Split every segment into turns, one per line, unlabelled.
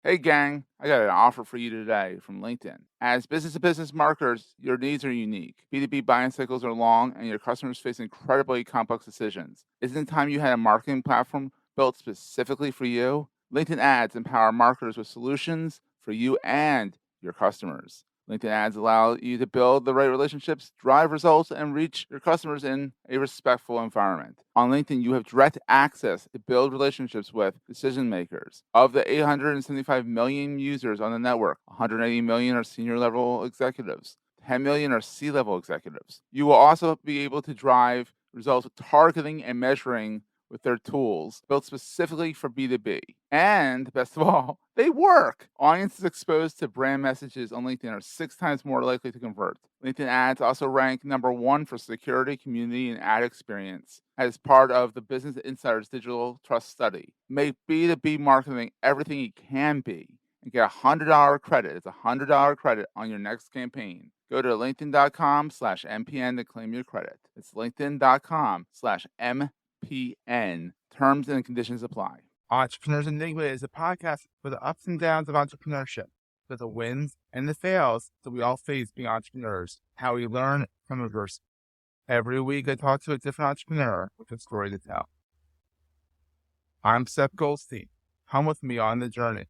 Hey gang, I got an offer for you today from LinkedIn. As business to business marketers, your needs are unique. B2B buying cycles are long and your customers face incredibly complex decisions. Isn't it time you had a marketing platform built specifically for you? LinkedIn ads empower marketers with solutions for you and your customers. LinkedIn ads allow you to build the right relationships, drive results, and reach your customers in a respectful environment. On LinkedIn, you have direct access to build relationships with decision makers. Of the 875 million users on the network, 180 million are senior level executives. 10 million are C-level executives. You will also be able to drive results with targeting and measuring with their tools built specifically for B2B. And best of all, they work. Audiences exposed to brand messages on LinkedIn are 6 times more likely to convert. LinkedIn ads also rank #1 for security, community, and ad experience as part of the Business Insider's Digital Trust Study. Make B2B marketing everything it can be and get a $100 credit. It's a $100 credit on your next campaign. Go to linkedin.com/MPN to claim your credit. It's linkedin.com/MPN. Terms and conditions apply. Entrepreneurs Enigma is a podcast for the ups and downs of entrepreneurship, for the wins and the fails that we all face being entrepreneurs, how we learn from adversity. Every week I talk to a different entrepreneur with a story to tell. I'm Seth Goldstein. Come with me on the journey.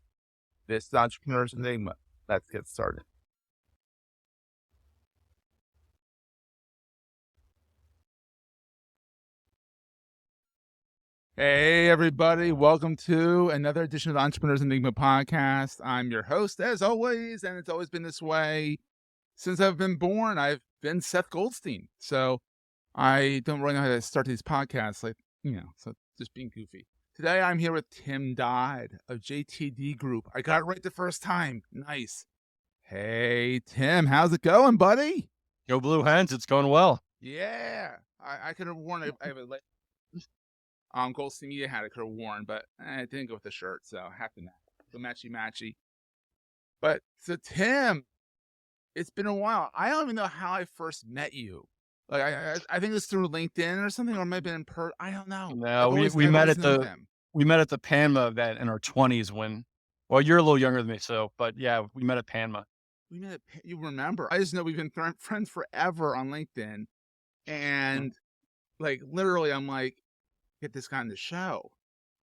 This is Entrepreneurs Enigma. Let's get started. Hey, everybody. Welcome to another edition of the Entrepreneurs Enigma podcast. I'm your host, as always, and it's always been this way. Since I've been born, I've been Seth Goldstein. So I don't really know how to start these podcasts, so just being goofy. Today, I'm here with Tim Dodd of JTD Group. I got it right the first time. Nice. Hey, Tim, how's it going, buddy?
Go Blue Hens, it's going well.
Yeah. I could have worn I have a Goldstein Media hat I could have worn, but I didn't go with the shirt, so I have to go matchy. But so Tim, it's been a while. I don't even know how I first met you. Like I think it's through LinkedIn or something, or maybe in person. I don't know.
No, we met at the PANMA event in our 20s when, well, you're a little younger than me, but yeah, we met at PANMA.
You remember? I just know we've been friends forever on LinkedIn, and like literally, I'm like, get this guy on the show.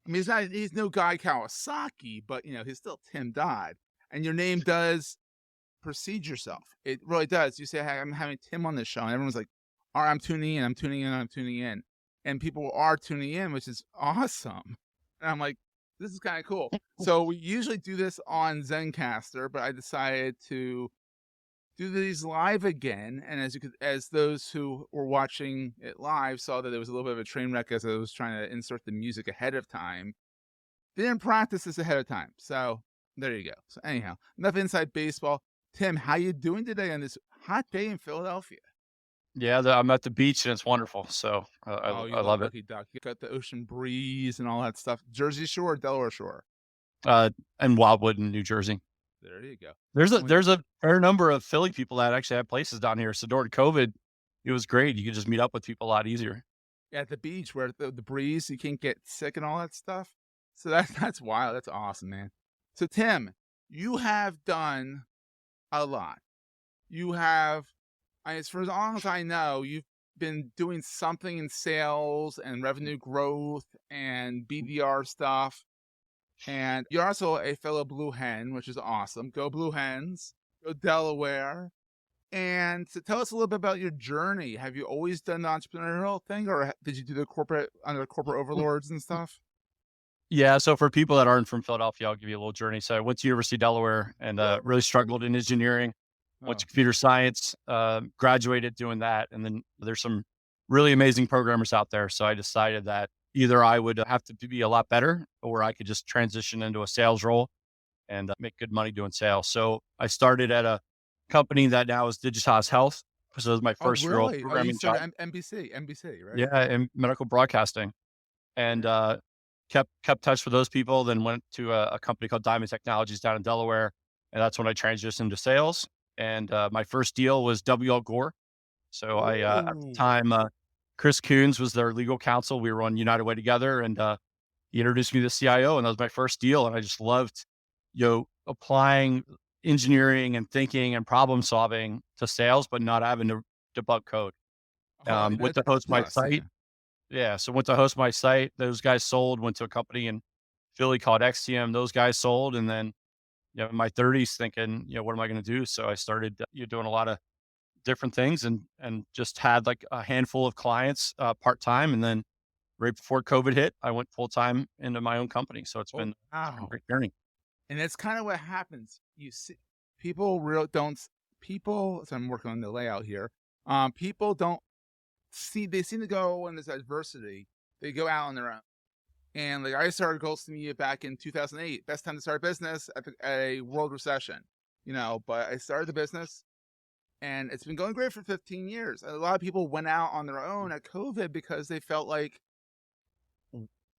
I mean, he's no Guy Kawasaki, but he's still Tim Dodd, and your name does precede yourself. It really does. You say, hey, I'm having Tim on the show, and everyone's like, all right, I'm tuning in. And people are tuning in, which is awesome. And I'm like, this is kind of cool. So we usually do this on Zencastr, but I decided to do these live again. And as those who were watching it live saw that there was a little bit of a train wreck as I was trying to insert the music ahead of time. Didn't practice this ahead of time. So there you go. So anyhow, enough inside baseball. Tim, how you doing today on this hot day in Philadelphia?
Yeah, I'm at the beach and it's wonderful. So I love it.
Lucky duck. You got the ocean breeze and all that stuff. Jersey Shore, Delaware Shore.
And Wildwood in New Jersey.
There you go.
There's a fair number of Philly people that actually have places down here. So during COVID, it was great. You could just meet up with people a lot easier.
At the beach where the breeze, you can't get sick and all that stuff. So that's wild. That's awesome, man. So Tim, you have done a lot. You have, for as long as I know, you've been doing something in sales and revenue growth and BDR stuff. And you're also a fellow Blue Hen, which is awesome. Go Blue Hens. Go Delaware. And so tell us a little bit about your journey. Have you always done the entrepreneurial thing, or did you do the corporate overlords and stuff?
Yeah, so for people that aren't from Philadelphia, I'll give you a little journey. So I went to University of Delaware and really struggled in engineering. Went to computer science, graduated doing that. And then there's some really amazing programmers out there. So I decided that either I would have to be a lot better or I could just transition into a sales role and make good money doing sales. So I started at a company that now is Digitize Health. So it was my first real programming job.
NBC, right?
Yeah, in medical broadcasting. And kept touch with those people, then went to a company called Diamond Technologies down in Delaware. And that's when I transitioned into sales. And my first deal was W.L. Gore. So I, at the time, Chris Coons was their legal counsel. We were on United Way together, and he introduced me to the CIO, and that was my first deal. And I just loved applying engineering and thinking and problem solving to sales, but not having to debug code.
Oh,
Went
that's
to host my
plus,
site.
yeah.
Yeah. So went to host my site. Those guys sold, went to a company in Philly called XTM. Those guys sold. And then, in my 30s thinking, what am I going to do? So I started doing a lot of different things and just had like a handful of clients part-time. And then right before COVID hit, I went full-time into my own company. So it's
Oh,
been a
wow.
great journey.
And that's kind of what happens. You see, people real don't people. So I'm working on the layout here. People don't see. They seem to go when there's adversity. They go out on their own. And like I started Ghost Media back in 2008. Best time to start a business at a world recession. But I started the business, and it's been going great for 15 years. A lot of people went out on their own at COVID because they felt like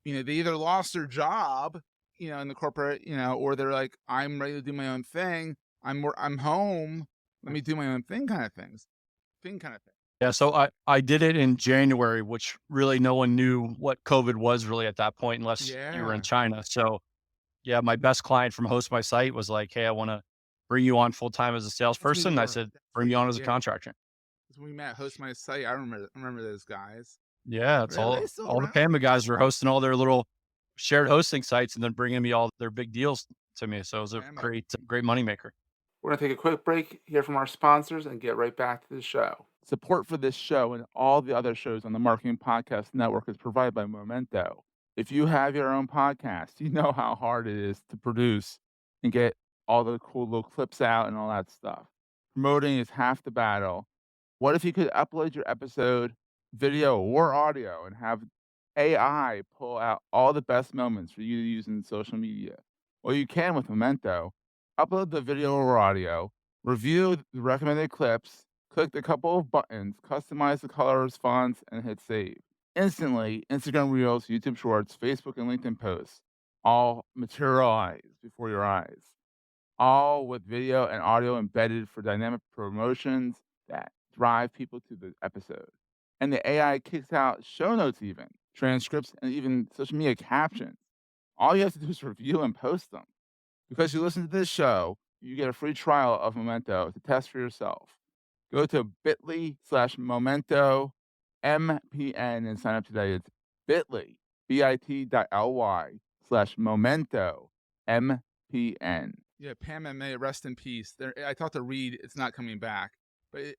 they either lost their job, in the corporate, or they're like, I'm ready to do my own thing. I'm home. Let me do my own thing, kind of things. Thing kind of thing.
Yeah, so I did it in January, which really no one knew what COVID was really at that point unless you were in
Yeah.
China. So, yeah, my best client from Host My Site was like, "Hey, I wanna bring you on full time as a
That's me.
salesperson." I said,
That's
"Bring me
right.
on as a
Yeah.
contractor."
That's when we met. Host my site. I remember those guys.
Yeah, it's
Really? They still
all the
around?
Panda guys were hosting all their little shared hosting sites and then bringing me all their big deals to me. So it was a
Ammo.
great moneymaker.
We're going to take a quick break, hear from our sponsors, and get right back to the show. Support for this show and all the other shows on the Marketing Podcast Network is provided by Memento. If you have your own podcast, you know how hard it is to produce and get all the cool little clips out and all that stuff. Promoting is half the battle. What if you could upload your episode, video or audio, and have AI pull out all the best moments for you to use in social media? Well, you can with Memento. Upload the video or audio, review the recommended clips, click the couple of buttons, customize the colors, fonts, and hit save. Instantly, Instagram Reels, YouTube Shorts, Facebook, and LinkedIn posts all materialize before your eyes, all with video and audio embedded for dynamic promotions that drive people to the episode. And the AI kicks out show notes, even transcripts, and even social media captions. All you have to do is review and post them. Because you listen to this show, you get a free trial of Memento to test for yourself. Go to bit.ly/Memento MPN and sign up today. It's bit.ly, bit.ly/Memento MPN. Yeah, Pam and May, rest in peace. I talked to Reed. It's not coming back.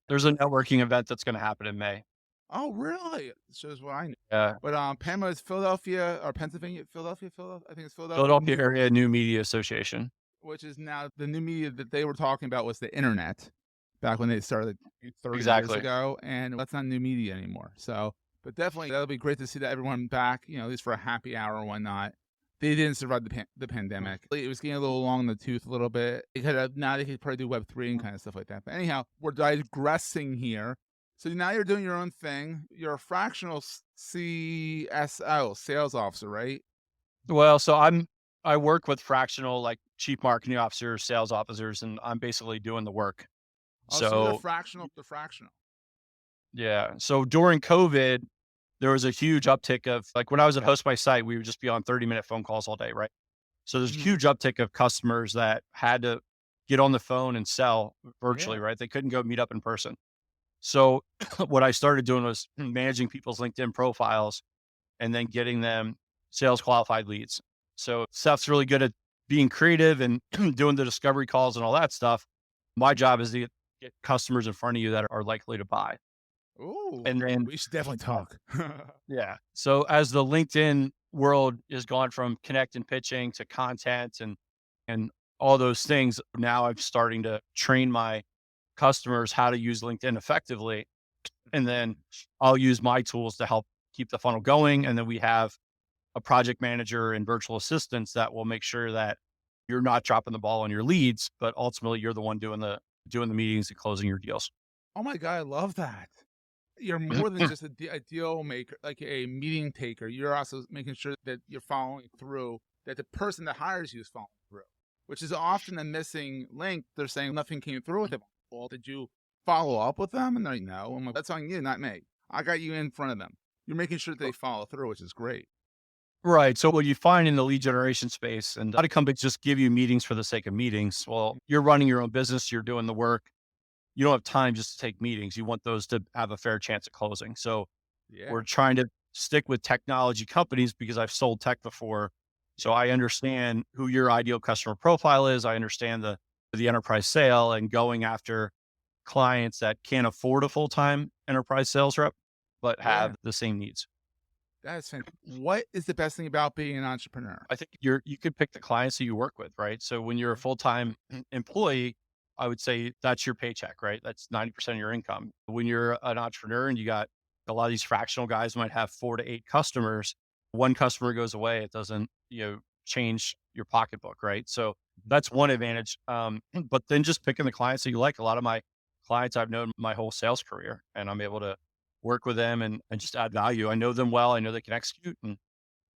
There's a networking event that's gonna happen in May.
Oh, really? It shows what I know.
Yeah.
But Pamela is Philadelphia or Pennsylvania. Philadelphia. I think it's Philadelphia.
Philadelphia Area New Media Association.
Which is now the new media that they were talking about was the internet back when they started 30 years
Exactly.
ago. And that's not new media anymore. So, but definitely that'll be great to see that everyone back, at least for a happy hour or whatnot. They didn't survive the pandemic. It was getting a little long in the tooth a little bit. Now they could probably do Web3 and kind of stuff like that. But anyhow, we're digressing here. So now you're doing your own thing. You're a fractional CSO, sales officer, right?
Well, so I work with fractional like chief marketing officers, sales officers, and I'm basically doing the work.
Oh, so you're
So
the fractional.
yeah. So during COVID, there was a huge uptick of like when I was at Host My Site, we would just be on 30-minute phone calls all day, right? So there's a
Mhm.
huge uptick of customers that had to get on the phone and sell virtually,
Yeah.
right? They couldn't go meet up in person. So what I started doing was managing people's LinkedIn profiles and then getting them sales qualified leads. So Seth's really good at being creative and doing the discovery calls and all that stuff. My job is to get customers in front of you that are likely to buy.
Ooh,
And then,
we should definitely talk.
yeah. So as the LinkedIn world has gone from connect and pitching to content and all those things, now I'm starting to train my customers how to use LinkedIn effectively. And then I'll use my tools to help keep the funnel going. And then we have a project manager and virtual assistants that will make sure that you're not dropping the ball on your leads, but ultimately you're the one doing the meetings and closing your deals.
Oh my God, I love that. You're more than just a deal maker, like a meeting taker. You're also making sure that you're following through, that the person that hires you is following through, which is often a missing link. They're saying nothing came through with it. Well, did you follow up with them? And they're like, no. I'm like, that's on you, not me. I got you in front of them. You're making sure that they follow through, which is great.
Right. So what you find in the lead generation space, and a lot of companies just give you meetings for the sake of meetings. Well, you're running your own business, you're doing the work. You don't have time just to take meetings. You want those to have a fair chance at closing. So
Yeah.
we're trying to stick with technology companies because I've sold tech before. So
Yeah.
I understand who your ideal customer profile is. I understand the enterprise sale and going after clients that can't afford a full-time enterprise sales rep, but
Yeah.
have the same needs.
That's fantastic. What is the best thing about being an entrepreneur?
I think you could pick the clients that you work with, right? So when you're a
Yeah.
full-time employee, I would say that's your paycheck, right? That's 90% of your income. When you're an entrepreneur and you got a lot of these fractional guys might have 4 to 8 customers, one customer goes away, it doesn't, change your pocketbook, right? So that's one advantage. But then just picking the clients that you like. A lot of my clients I've known my whole sales career, and I'm able to work with them and just add value. I know them well. I know they can execute, and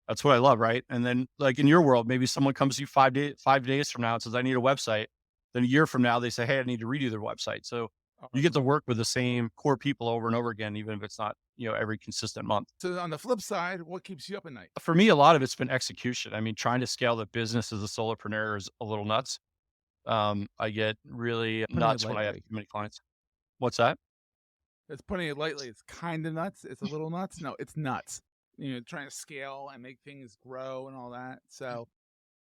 that's what I love, right? And then, like in your world, maybe someone comes to you 5 days from now and says, "I need a website." Then a year from now, they say, "Hey, I need to redo their website." So you get to
Awesome.
work with the same core people over and over again, even if it's not, every consistent month.
So on the flip side, what keeps you up at night?
For me, a lot of it's been execution. I mean, trying to scale the business as a solopreneur is a little nuts. I get really
Putting it
nuts when I have
lightly.
too many clients. What's that?
It's putting it lightly. It's kind of nuts. It's a little nuts. No, it's nuts. Trying to scale and make things grow and all that. So,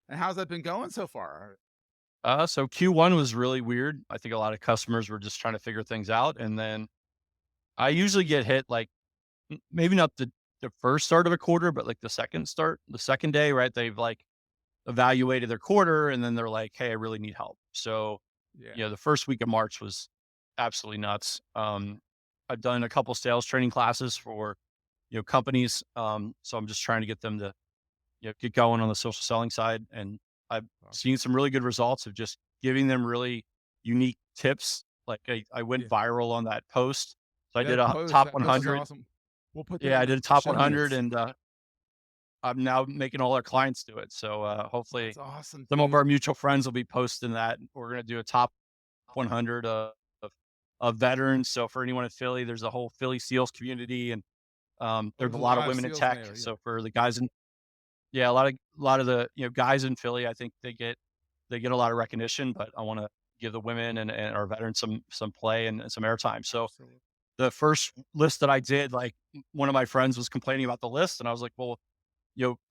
and how's that been going so far?
So Q1 was really weird. I think a lot of customers were just trying to figure things out, and then I usually get hit like maybe not the first start of a quarter, but like the second day, right? They've like evaluated their quarter and then they're like, "Hey, I really need help." So,
Yeah.
the first week of March was absolutely nuts. I've done a couple sales training classes for, companies. So I'm just trying to get them to, get going on the social selling side. And I've
Awesome.
seen some really good results of just giving them really unique tips. Like I went
Yeah.
viral on that post. So I did
That
a
post,
top
that post is
100.
awesome. We'll put that
Yeah,
in
I
the
did a top
show
100
notes.
and, I'm now making all our clients do it. So,
That's
hopefully
awesome,
some of
dude.
our mutual friends will be posting that. We're going to do a top 100 of veterans. So for anyone in Philly, there's a whole Philly SEALs community, and
Oh,
there's
there's
a
a
lot of
lot of
women in
seals in
tech.
there. Yeah.
So for the guys in, yeah, a lot of the guys in Philly, I think they get a lot of recognition. But I want to give the women and our veterans some play and some airtime. So
Absolutely.
the first list that I did, like one of my friends was complaining about the list, and I was like, well,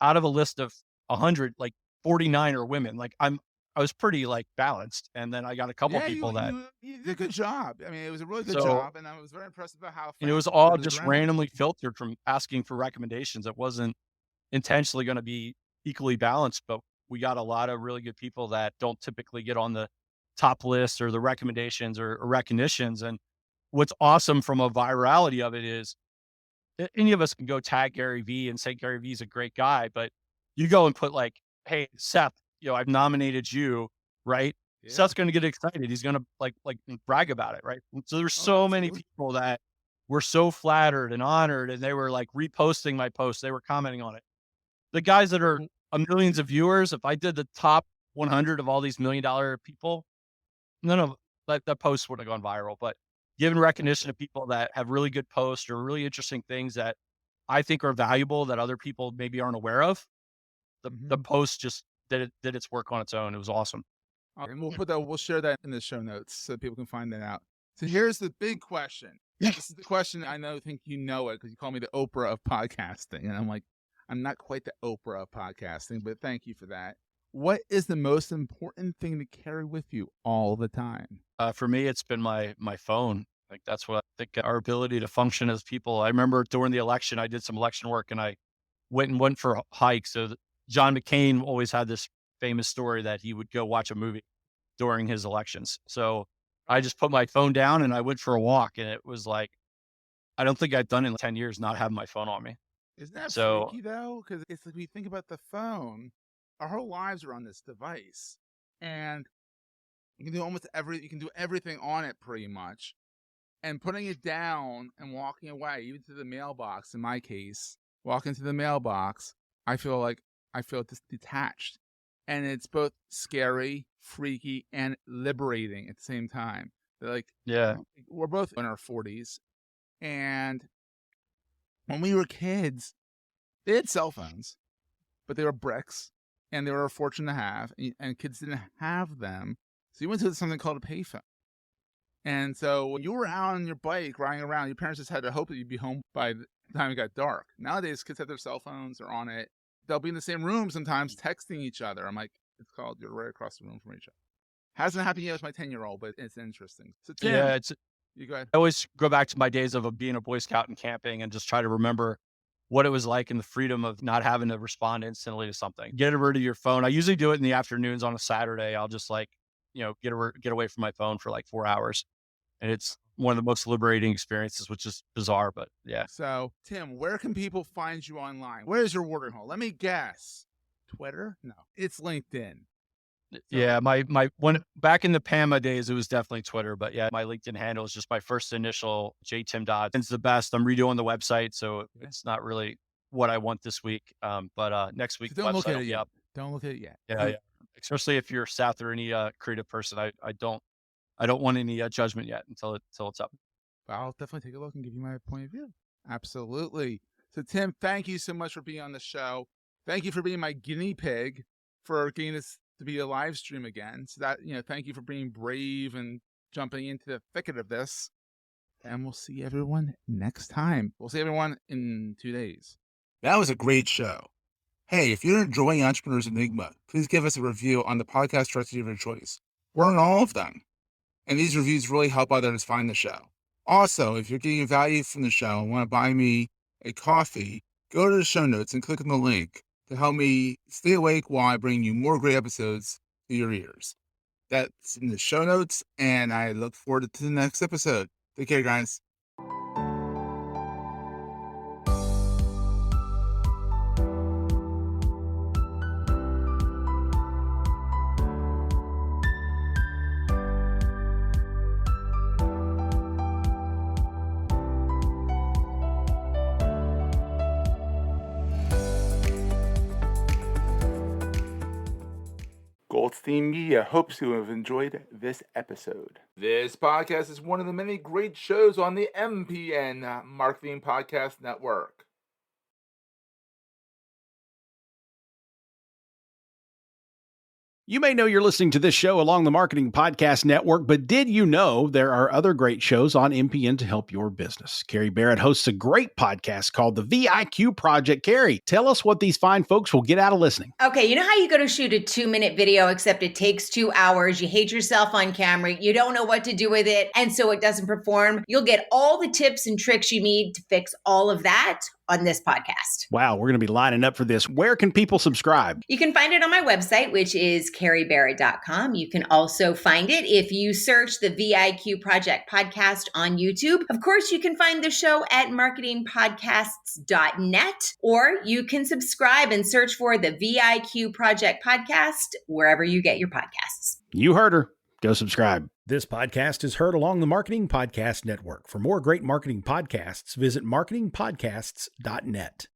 out of a list of 100, like 49 are women. Like I was pretty like balanced. And then I got a couple
Yeah, you
people that,
you you did a good job. I mean, it was a really good
so,
job, and I was very impressed about how
and it
fast
was
you turned
all
it
just
around.
randomly filtered from asking for recommendations. It wasn't intentionally going to be equally balanced, but we got a lot of really good people that don't typically get on the top list or the recommendations or recognitions. And what's awesome from a virality of it is any of us can go tag Gary Vee and say Gary Vee's a great guy, but you go and put like, "Hey, Seth, I've nominated you," right?
Yeah.
Seth's going to get excited. He's going to like brag about it, right? So there's
Oh,
so many
absolutely.
people that were so flattered and honored, and they were like reposting my post. They were commenting on it. The guys that are
Mm,
millions of viewers, if I did the top 100 of all these $1 million people, none of that post would have gone viral. But giving recognition
Absolutely.
to people that have really good posts or really interesting things that I think are valuable that other people maybe aren't aware of, the
Mhm.
post just did its work on its own. It was awesome.
And we'll share that in the show notes so people can find that out. So here's the big question.
Yeah.
This is the question I think you know it because you call me the Oprah of podcasting, and I'm like, I'm not quite the Oprah of podcasting, but thank you for that. What is the most important thing to carry with you all the time?
For me, it's been my phone. Like that's what I think our ability to function as people. I remember during the election, I did some election work and I went for a hike. So John McCain always had this famous story that he would go watch a movie during his elections. So I just put my phone down and I went for a walk, and it was like I don't think I've done it in 10 years not having my phone on me.
Isn't that
So
freaky though? Because it's like we think about the phone, our whole lives are on this device, and you can do everything on it pretty much. And putting it down and walking away, even to the mailbox, in my case, walking to the mailbox, I feel like I feel detached. And it's both scary, freaky, and liberating at the same time. Like,
yeah,
we're both in our 40s. And when we were kids, they had cell phones. but they were bricks and they were a fortune to have, and kids didn't have them. So you went to something called a payphone. And so when you were out on your bike riding around, your parents just had to hope that you'd be home by the time it got dark. Nowadays, kids have their cell phones, they're on it. They'll be in the same room sometimes texting each other. I'm like, it's called, you're right across the room from each other. Hasn't happened yet with my 10-year-old, but it's interesting. So Tim,
Yeah,
you go ahead.
I always go back to my days of being a Boy Scout and camping and just try to remember what it was like and the freedom of not having to respond instantly to something. Get rid of your phone. I usually do it in the afternoons on a Saturday. I'll just get away from my phone for like 4 hours. And it's one of the most liberating experiences, which is bizarre, but yeah.
So Tim, where can people find you online? Where is your watering hole? Let me guess. Twitter? No, it's LinkedIn.
Yeah, my back in the PAMA days, it was definitely Twitter, but yeah, my LinkedIn handle is just my first initial, Tim Dodd. It's the best. I'm redoing the website, so it's not really what I want this week. But next week,
so don't look at
will
it
be
yet.
up.
Don't look at it yet.
Yeah. Especially if you're Seth or any creative person, I don't want any judgment yet until it's up.
I'll definitely take a look and give you my point of view. Absolutely. So Tim, thank you so much for being on the show. Thank you for being my guinea pig for getting this to be a live stream again. So that, thank you for being brave and jumping into the thicket of this. And we'll see everyone next time. We'll see everyone in 2 days. That was a great show. Hey, if you're enjoying Entrepreneurs Enigma, please give us a review on the podcast directory of your choice. We're on all of them. And these reviews really help others find the show. Also, if you're getting value from the show and want to buy me a coffee, go to the show notes and click on the link to help me stay awake while I bring you more great episodes to your ears. That's in the show notes, and I look forward to the next episode. Take care, guys. Goldstein Media hopes you have enjoyed this episode. This podcast is one of the many great shows on the MPN Marketing Podcast Network.
You may know you're listening to this show along the Marketing Podcast Network, but did you know there are other great shows on MPN to help your business? Carrie Barrett hosts a great podcast called The VIQ Project. Carrie, tell us what these fine folks will get out of listening.
Okay, you know how you go to shoot a 2-minute video, except it takes 2 hours, you hate yourself on camera, you don't know what to do with it, and so it doesn't perform? You'll get all the tips and tricks you need to fix all of that on this podcast.
Wow, we're going to be lining up for this. Where can people subscribe?
You can find it on my website, which is carriebarrett.com. You can also find it if you search the VIQ Project Podcast on YouTube. Of course, you can find the show at marketingpodcasts.net, or you can subscribe and search for the VIQ Project Podcast wherever you get your podcasts.
You heard her. Go subscribe. This podcast is heard along the Marketing Podcast Network. For more great marketing podcasts, visit marketingpodcasts.net.